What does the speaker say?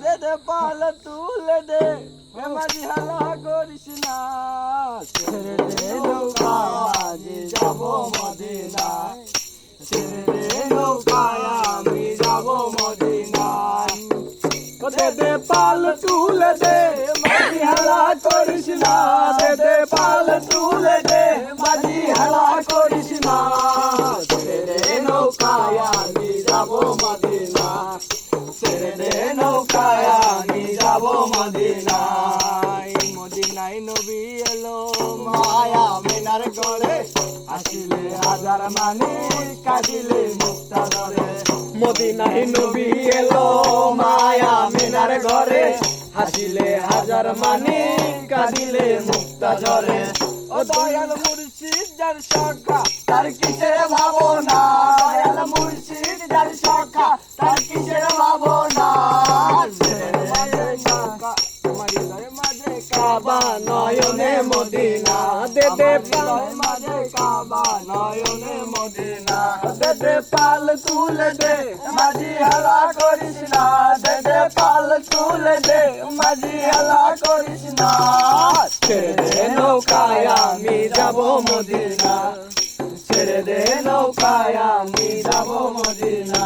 দে দে পাল তুলে দে মাঝি হালা করিস না ছেড়ে দে নৌকা মাঝি যাব মদিনায় ছেড়ে দে নৌকায় আমি যাব মদিনায় দে দে পাল তুলে দে মাঝি হালা করিস না দে দে পাল তুলে দে মাঝি হালা করিস না ছেড়ে দে নৌকায় আমি যাব মদিনা ছেড়ে দে নৌকায় আমি যাব মদিনায় মদিনায় নবী এলো মায়া মিনার গলে আসিলে হাজার মানে কাঁদিলে মুক্তা ধরে মদিনায় নবী এলো মায়া মিনার ঘরে হাসিলে হাজার মানে কাঁদিলে মুক্তা ঝরে ও দয়াল মুর্শিদ যার সখা তার কিসের ভাবনা দয়াল মুর্শিদ যার সখা তার কিসের ভাবনা কাবা নয়নে মদিনা দে দে মাঝে কাবা নয়নে মদিনা দে দে পাল তুলে দে মাঝি হালা করিস না দে দে পাল তুলে দে মাঝি হালা করিস না ছেড়ে দে নৌকায় আমি যাব মদিনা ছেড়ে দে নৌকায় আমি যাব মদিনা।